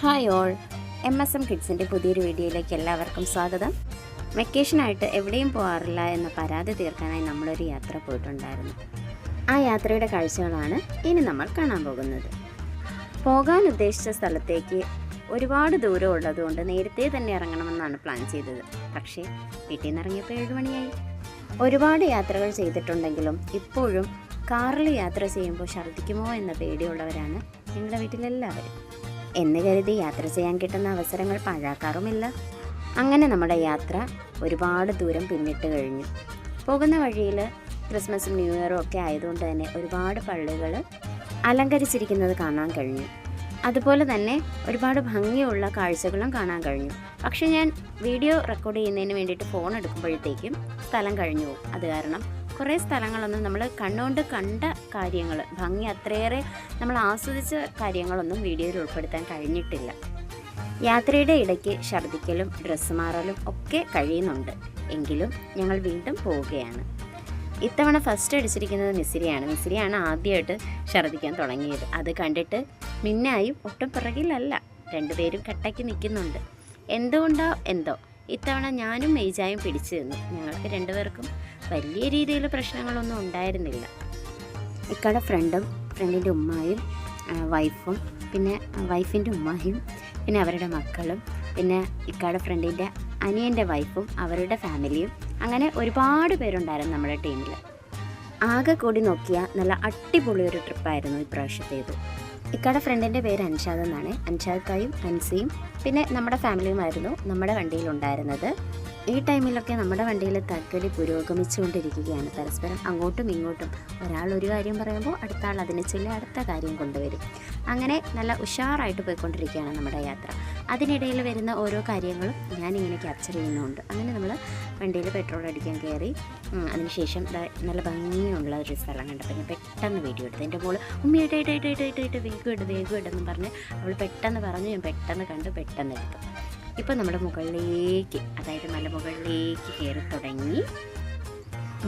Hi all, MSM കിഡ്സിൻ്റെ പുതിയൊരു വീഡിയോയിലേക്ക് എല്ലാവർക്കും സ്വാഗതം. വെക്കേഷനായിട്ട് എവിടെയും പോകാറില്ല എന്ന പരാതി തീർക്കാനായി നമ്മളൊരു യാത്ര പോയിട്ടുണ്ടായിരുന്നു. ആ യാത്രയുടെ കാഴ്ചകളാണ് ഇനി നമ്മൾ കാണാൻ പോകുന്നത്. പോകാൻ ഉദ്ദേശിച്ച സ്ഥലത്തേക്ക് ഒരുപാട് ദൂരം ഉള്ളതുകൊണ്ട് നേരത്തെ തന്നെ ഇറങ്ങണമെന്നാണ് പ്ലാൻ ചെയ്തത്. പക്ഷേ വീട്ടിൽ നിന്ന് ഇറങ്ങിയപ്പോൾ 7 മണിയായി. ഒരുപാട് യാത്രകൾ ചെയ്തിട്ടുണ്ടെങ്കിലും ഇപ്പോഴും കാറിൽ യാത്ര ചെയ്യുമ്പോൾ ഛർദ്ദിക്കുമോ എന്ന പേടിയുള്ളവരാണ് ഞങ്ങളുടെ വീട്ടിലെല്ലാവരും. എന്ന് കരുതി യാത്ര ചെയ്യാൻ കിട്ടുന്ന അവസരങ്ങൾ പാഴാക്കാറുമില്ല. അങ്ങനെ നമ്മുടെ യാത്ര ഒരുപാട് ദൂരം പിന്നിട്ട് കഴിഞ്ഞു. പോകുന്ന വഴിയിൽ ക്രിസ്മസും ന്യൂ ഇയറും ഒക്കെ ആയതുകൊണ്ട് തന്നെ ഒരുപാട് പള്ളികൾ അലങ്കരിച്ചിരിക്കുന്നത് കാണാൻ കഴിഞ്ഞു. അതുപോലെ തന്നെ ഒരുപാട് ഭംഗിയുള്ള കാഴ്ചകളും കാണാൻ കഴിഞ്ഞു. പക്ഷെ ഞാൻ വീഡിയോ റെക്കോർഡ് ചെയ്യുന്നതിന് വേണ്ടിയിട്ട് ഫോൺ എടുക്കുമ്പോഴത്തേക്കും സ്ഥലം കഴിഞ്ഞു പോകും. അത് കാരണം കുറേ സ്ഥലങ്ങളൊന്നും നമ്മൾ കണ്ണുകൊണ്ട് കണ്ട കാര്യങ്ങൾ, ഭംഗി അത്രയേറെ നമ്മൾ ആസ്വദിച്ച കാര്യങ്ങളൊന്നും വീഡിയോയിൽ ഉൾപ്പെടുത്താൻ കഴിഞ്ഞിട്ടില്ല. യാത്രയുടെ ഇടയ്ക്ക് ഛർദ്ദിക്കലും ഡ്രസ്സ് മാറലും ഒക്കെ കഴിയുന്നുണ്ട്. എങ്കിലും ഞങ്ങൾ വീണ്ടും പോവുകയാണ്. ഇത്തവണ ഫസ്റ്റ് അടിച്ചിരിക്കുന്നത് മിസിരിയാണ് ആദ്യമായിട്ട് ഛർദ്ദിക്കാൻ തുടങ്ങിയത്. അത് കണ്ടിട്ട് മിന്നായും ഒട്ടും പിറകിലല്ല, രണ്ടുപേരും കട്ടയ്ക്ക് നിൽക്കുന്നുണ്ട്. എന്തുകൊണ്ടോ എന്തോ ഇത്തവണ ഞാനും മെയ്ജായും പിടിച്ചു നിന്നു. ഞങ്ങൾക്ക് രണ്ടുപേർക്കും വലിയ രീതിയിൽ പ്രശ്നങ്ങളൊന്നും ഉണ്ടായിരുന്നില്ല. ഇക്കടെ ഫ്രണ്ടിൻ്റെ ഉമ്മായും വൈഫും, പിന്നെ വൈഫിൻ്റെ ഉമ്മായും, പിന്നെ അവരുടെ മക്കളും, പിന്നെ ഇക്കടെ ഫ്രണ്ടിൻ്റെ അനിയൻ്റെ വൈഫും അവരുടെ ഫാമിലിയും, അങ്ങനെ ഒരുപാട് പേരുണ്ടായിരുന്നു നമ്മുടെ ടീമിൽ. ആകെ കൂടി നോക്കിയാൽ നല്ല അടിപൊളി ഒരു ട്രിപ്പായിരുന്നു ഇപ്രാവശ്യത്തേത്. ഇക്കടെ ഫ്രണ്ടിൻ്റെ പേര് അൻഷാദ് എന്നാണ്. അൻഷാദക്കായും അൻസിയും പിന്നെ നമ്മുടെ ഫാമിലിയുമായിരുന്നു നമ്മുടെ വണ്ടിയിലുണ്ടായിരുന്നത്. ഈ ടൈമിലൊക്കെ നമ്മുടെ വണ്ടിയിൽ തക്കടി പുരോഗമിച്ചുകൊണ്ടിരിക്കുകയാണ്. പരസ്പരം അങ്ങോട്ടും ഇങ്ങോട്ടും ഒരാൾ ഒരു കാര്യം പറയുമ്പോൾ അടുത്ത ആൾ അതിനെ ചൊല്ലി അടുത്ത കാര്യം കൊണ്ടുവരും. അങ്ങനെ നല്ല ഉഷാറായിട്ട് പോയിക്കൊണ്ടിരിക്കുകയാണ് നമ്മുടെ യാത്ര. അതിനിടയിൽ വരുന്ന ഓരോ കാര്യങ്ങളും ഞാനിങ്ങനെ ക്യാപ്ചർ ചെയ്യുന്നുണ്ട്. അങ്ങനെ നമ്മൾ വണ്ടിയിൽ പെട്രോൾ അടിക്കാൻ കയറി. അതിനുശേഷം നല്ല ഭംഗിയുള്ള ഒരു സ്ഥലം കണ്ടപ്പോൾ ഞാൻ പെട്ടെന്ന് വീഡിയോ എടുത്തു. എൻ്റെ മോള് ഉമ്മയായിട്ട് വേഗം ഇടെന്ന് പറഞ്ഞ് അവൾ പെട്ടെന്ന് പറഞ്ഞു. ഞാൻ പെട്ടെന്ന് കണ്ടു, പെട്ടെന്ന് എടുത്തു. ഇപ്പോൾ നമ്മുടെ മുകളിലേക്ക്, അതായത് മലമുകളിലേക്ക് കയറി തുടങ്ങി.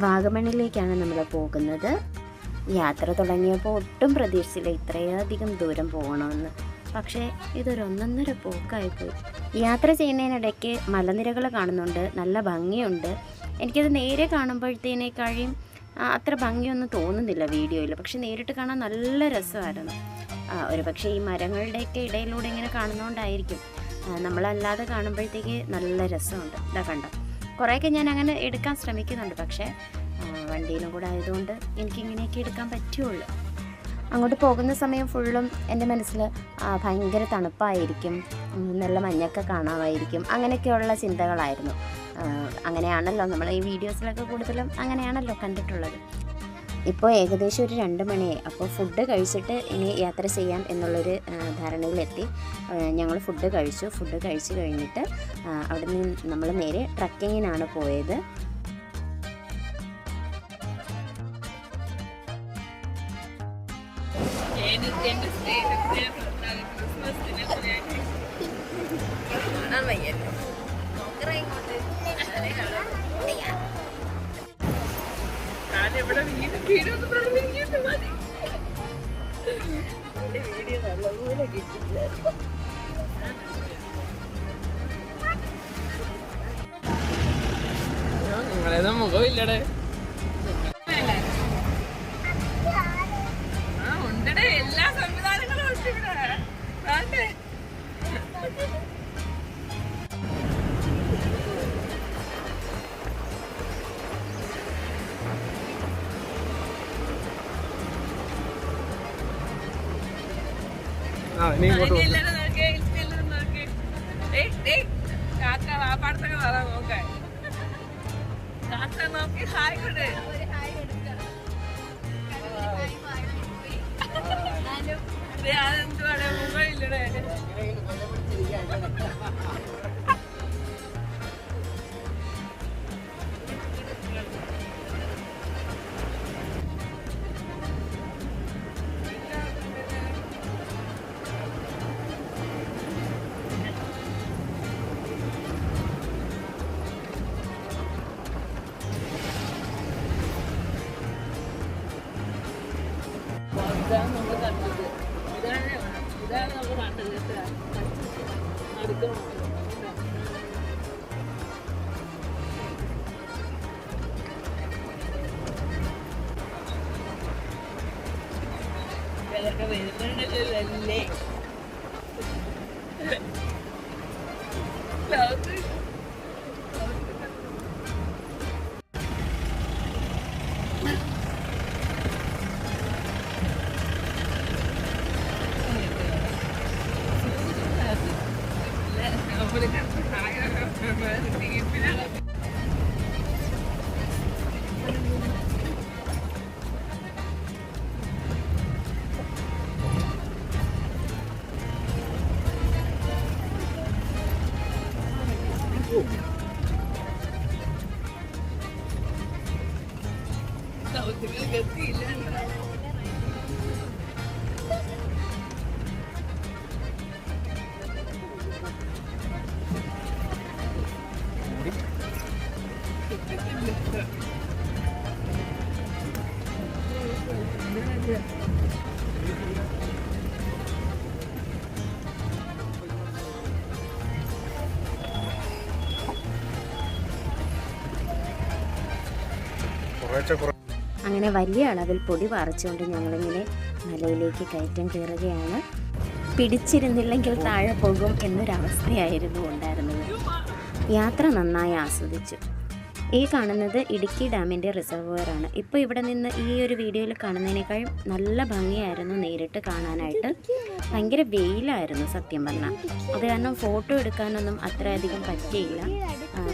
വാഗമണിലേക്കാണ് നമ്മൾ പോകുന്നത്. യാത്ര തുടങ്ങിയപ്പോൾ ഒട്ടും പ്രതീക്ഷിച്ചില്ല ഇത്രയധികം ദൂരം പോകണമെന്ന്. പക്ഷേ ഇതൊരു ഒന്നൊന്നര പോക്കായിപ്പോയി. യാത്ര ചെയ്യുന്നതിനിടയ്ക്ക് മലനിരകൾ കാണുന്നുണ്ട്, നല്ല ഭംഗിയുണ്ട്. എനിക്കത് നേരെ കാണുമ്പോഴത്തേനേക്കാളും അത്ര ഭംഗിയൊന്നും തോന്നുന്നില്ല വീഡിയോയിൽ. പക്ഷെ നേരിട്ട് കാണാൻ നല്ല രസമായിരുന്നു. ഒരു പക്ഷേ ഈ മരങ്ങളുടെയൊക്കെ ഇടയിലൂടെ ഇങ്ങനെ കാണുന്നതുകൊണ്ടായിരിക്കും. നമ്മളല്ലാതെ കാണുമ്പോഴത്തേക്ക് നല്ല രസമുണ്ട്. ഇതാ കണ്ടോ, കുറേയൊക്കെ ഞാൻ അങ്ങനെ എടുക്കാൻ ശ്രമിക്കുന്നുണ്ട്. പക്ഷേ വണ്ടിയിലും കൂടെ ആയതുകൊണ്ട് എനിക്കിങ്ങനെയൊക്കെ എടുക്കാൻ പറ്റുള്ളൂ. അങ്ങോട്ട് പോകുന്ന സമയം ഫുള്ളും എൻ്റെ മനസ്സിൽ ഭയങ്കര തണുപ്പായിരിക്കും, നല്ല മഞ്ഞൊക്കെ കാണാമായിരിക്കും, അങ്ങനെയൊക്കെയുള്ള ചിന്തകളായിരുന്നു. അങ്ങനെയാണല്ലോ നമ്മൾ ഈ വീഡിയോസിലൊക്കെ കൂടുതലും അങ്ങനെയാണല്ലോ കണ്ടിട്ടുള്ളത്. ഇപ്പോൾ ഏകദേശം ഒരു 2 മണിയായി. അപ്പോൾ ഫുഡ് കഴിച്ചിട്ട് ഇനി യാത്ര ചെയ്യാം എന്നുള്ളൊരു ധാരണയിലെത്തി. ഞങ്ങൾ ഫുഡ് കഴിച്ചു കഴിഞ്ഞിട്ട് അവിടെ നിന്ന് നമ്മൾ നേരെ ട്രക്കിങ്ങിനാണ് പോയത്. ഇവിടെ വീഡിയോ നല്ലപോലെ കിട്ടില്ല. നിങ്ങളേതാ മുഖമില്ലടേ. ഉണ്ടടേ, എല്ലാ സംവിധാനങ്ങളും ഉണ്ട് ഇവിടെ. കാക്ക വാപ്പാടത്തൊക്കെ വരാൻ നോക്കാൻ. കാക്ക നോക്കി ഹായ് കൊടു. അതെന്തുവാടെ മുഖമില്ലടേ. ഇതാണ് നമ്മൾ കണ്ടത്. ഇതാണ് നമ്മൾ കണ്ടത്. വരുന്നുണ്ടല്ലേ അങ്ങനെ വലിയ അളവിൽ പൊടി പറിച്ചുകൊണ്ട് ഞങ്ങളിങ്ങനെ മലയിലേക്ക് കയറ്റം കയറുകയാണ്. പിടിച്ചിരുന്നില്ലെങ്കിൽ താഴെ പോകും എന്നൊരവസ്ഥയായിരുന്നു ഉണ്ടായിരുന്നത്. യാത്ര നന്നായി ആസ്വദിച്ചു. ഈ കാണുന്നത് ഇടുക്കി ഡാമിൻ്റെ റിസർവോയറാണ്. ഇപ്പോൾ ഇവിടെ നിന്ന് ഈ ഒരു വീഡിയോയിൽ കാണുന്നതിനേക്കാൾ നല്ല ഭംഗിയായിരുന്നു നേരിട്ട് കാണാനായിട്ട്. ഭയങ്കര വെയിലായിരുന്നു സത്യം പറഞ്ഞാൽ. അത് കാരണം ഫോട്ടോ എടുക്കാനൊന്നും അത്രയധികം പറ്റിയില്ല.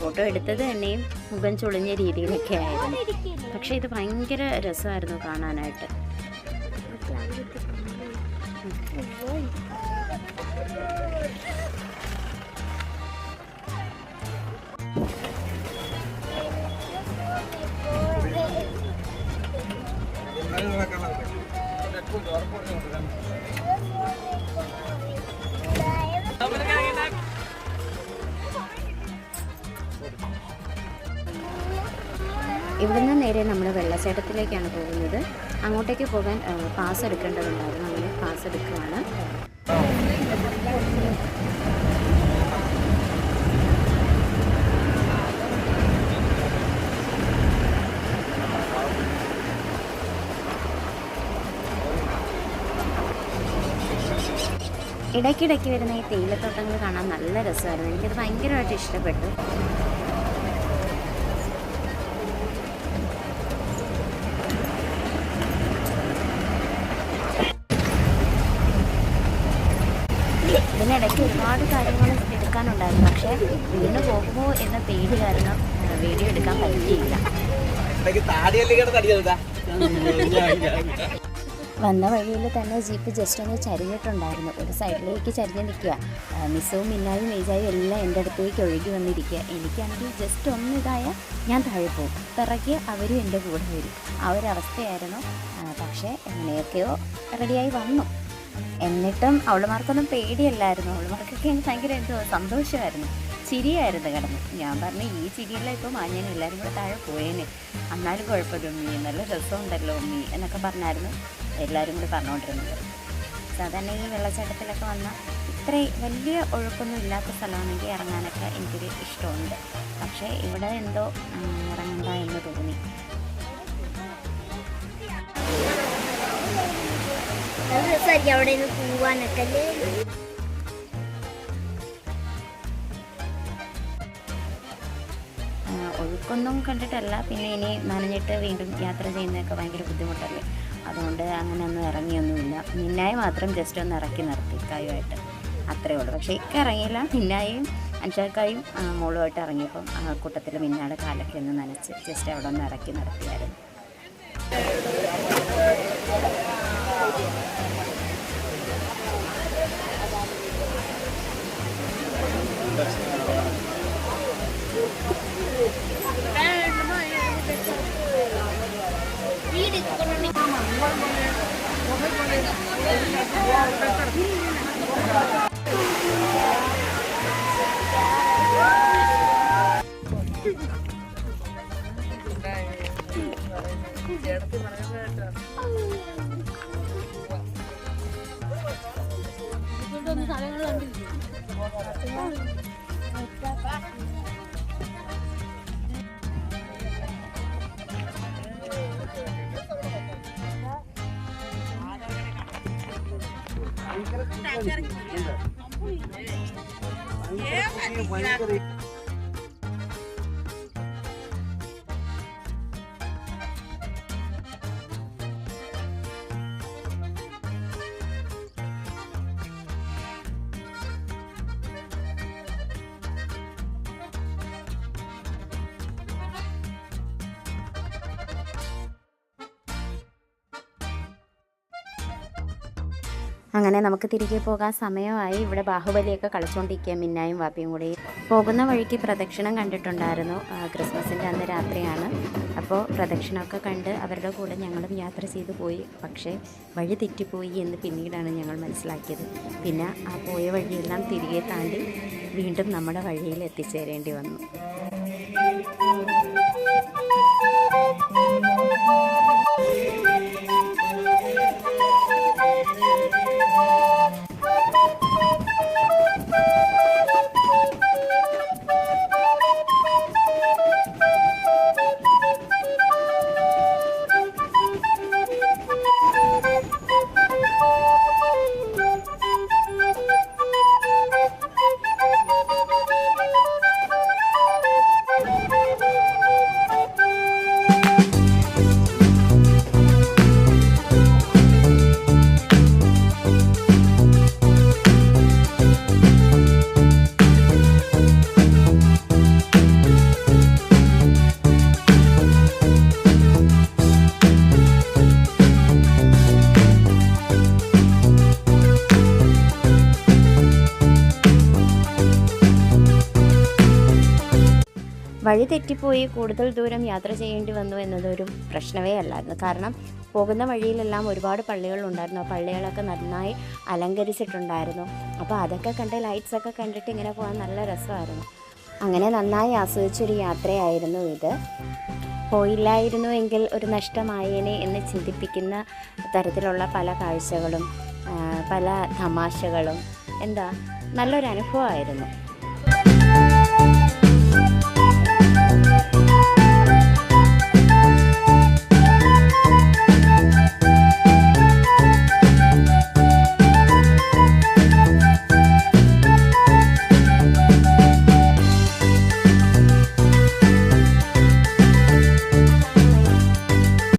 ഫോട്ടോ എടുത്തത് തന്നെയും മുഖം ചുളിഞ്ഞ രീതിയിലൊക്കെ ആയിരുന്നു. പക്ഷേ ഇത് ഭയങ്കര രസമായിരുന്നു കാണാനായിട്ട്. ഇവിടുന്ന് നേരെ നമ്മൾ വെള്ളച്ചാട്ടത്തിലേക്കാണ് പോകുന്നത്. അങ്ങോട്ടേക്ക് പോകാൻ പാസ് എടുക്കേണ്ടതുണ്ടായിരുന്നു. അങ്ങനെ പാസ് എടുക്കുകയാണ്. ഇടയ്ക്കിടയ്ക്ക് വരുന്ന ഈ തേയിലത്തോട്ടങ്ങൾ കാണാൻ നല്ല രസമായിരുന്നു. എനിക്കത് ഭയങ്കരമായിട്ട് ഇഷ്ടപ്പെട്ടു. ഇതിനിടയ്ക്ക് ഒരുപാട് കാര്യങ്ങൾ എടുക്കാനുണ്ടായിരുന്നു. പക്ഷേ വീണ് പോകുമോ എന്ന പേടി കാരണം വീഡിയോ എടുക്കാൻ പറ്റിയില്ല. വന്ന വഴിയിൽ തന്നെ ജീപ്പ് ജസ്റ്റ് ഒന്ന് ചരിഞ്ഞിട്ടുണ്ടായിരുന്നു. ഒരു സൈഡിലേക്ക് ചരിഞ്ഞ് നിൽക്കുക. മിസ്സും മിന്നായും മേജായും എല്ലാം എൻ്റെ അടുത്തേക്ക് ഒഴുകി വന്നിരിക്കുക. എനിക്കാണെങ്കിൽ ജസ്റ്റ് ഒന്നിതായാൽ ഞാൻ താഴെ പോകും. പിറകെ അവരും എൻ്റെ കൂടെ വരും. ആ ഒരു അവസ്ഥയായിരുന്നു. പക്ഷേ എങ്ങനെയൊക്കെയോ റെഡിയായി വന്നു. എന്നിട്ടും അവളുമാർക്കൊന്നും പേടിയല്ലായിരുന്നു. അവളുമാർക്കൊക്കെ എനിക്ക് ഭയങ്കര എന്തോ സന്തോഷമായിരുന്നു. ചിരിയായിരുന്നു കിടന്നു. ഞാൻ പറഞ്ഞു ഈ ചിരിയെല്ലാം ഇപ്പോൾ മാഞ്ഞാൻ എല്ലാവരും കൂടെ താഴെ പോയേനെ. എന്നാലും കുഴപ്പമില്ല ഉമ്മി, നല്ല രസമുണ്ടല്ലോ ഉമ്മി എന്നൊക്കെ പറഞ്ഞായിരുന്നു എല്ലാവരും കൂടി പറഞ്ഞുകൊണ്ടിരുന്നത്. സാധാരണ ഈ വെള്ളച്ചാട്ടത്തിലൊക്കെ വന്നാൽ ഇത്രയും വലിയ ഒഴുക്കൊന്നും ഇല്ലാത്ത സ്ഥലമാണെങ്കിൽ ഇറങ്ങാനൊക്കെ എനിക്കൊരു ഇഷ്ടമുണ്ട്. പക്ഷേ ഇവിടെ എന്തോ ഇറങ്ങണ്ട എന്ന് തോന്നി. അവിടെ പോവാനൊക്കെ ഒഴുക്കൊന്നും കണ്ടിട്ടല്ല. പിന്നെ ഇനി നനഞ്ഞിട്ട് വീണ്ടും യാത്ര ചെയ്യുന്നതൊക്കെ ഭയങ്കര ബുദ്ധിമുട്ടല്ലേ. അതുകൊണ്ട് അങ്ങനെ ഒന്നും ഇറങ്ങിയൊന്നുമില്ല. മിന്നായി മാത്രം ജസ്റ്റ് ഒന്ന് ഇറക്കി നിർത്തി കായുമായിട്ട്, അത്രയേ ഉള്ളൂ. പക്ഷേ ഇക്ക ഇറങ്ങിയില്ല. മിന്നായും അഞ്ചാക്കായും മോളുമായിട്ട് ഇറങ്ങിയപ്പം കൂട്ടത്തിൽ മിന്നാടെ കാലൊക്കെ ഒന്ന് നനച്ച് ജസ്റ്റ് അവിടെ ഒന്ന് ഇറക്കി നിർത്തിയായിരുന്നു. അങ്ങനെ നമുക്ക് തിരികെ പോകാൻ സമയമായി. ഇവിടെ ബാഹുബലിയൊക്കെ കളിച്ചുകൊണ്ടിരിക്കുക മിന്നായും വാപ്പിയും കൂടി. പോകുന്ന വഴിക്ക് പ്രദക്ഷിണം കണ്ടിട്ടുണ്ടായിരുന്നു. ക്രിസ്മസിൻ്റെ അന്ന് രാത്രിയാണ്. അപ്പോൾ പ്രദക്ഷിണമൊക്കെ കണ്ട് അവരുടെ കൂടെ ഞങ്ങളും യാത്ര ചെയ്തു പോയി. പക്ഷേ വഴി തെറ്റിപ്പോയി എന്ന് പിന്നീടാണ് ഞങ്ങൾ മനസ്സിലാക്കിയത്. പിന്നെ ആ പോയ വഴിയെല്ലാം തിരികെ താണ്ടി വീണ്ടും നമ്മുടെ വഴിയിൽ എത്തിച്ചേരേണ്ടി വന്നു. വഴി തെറ്റിപ്പോയി കൂടുതൽ ദൂരം യാത്ര ചെയ്യേണ്ടി വന്നു എന്നതൊരു പ്രശ്നമേ അല്ലായിരുന്നു. കാരണം പോകുന്ന വഴിയിലെല്ലാം ഒരുപാട് പള്ളികളുണ്ടായിരുന്നു. ആ പള്ളികളൊക്കെ നന്നായി അലങ്കരിച്ചിട്ടുണ്ടായിരുന്നു. അപ്പോൾ അതൊക്കെ കണ്ട് ലൈറ്റ്സൊക്കെ കണ്ടിട്ട് ഇങ്ങനെ പോകാൻ നല്ല രസമായിരുന്നു. അങ്ങനെ നന്നായി ആസ്വദിച്ചൊരു യാത്രയായിരുന്നു ഇത്. പോയില്ലായിരുന്നു എങ്കിൽ ഒരു നഷ്ടമായേനെ എന്ന് ചിന്തിപ്പിക്കുന്ന തരത്തിലുള്ള പല കാഴ്ചകളും പല തമാശകളും നല്ലൊരു അനുഭവമായിരുന്നു.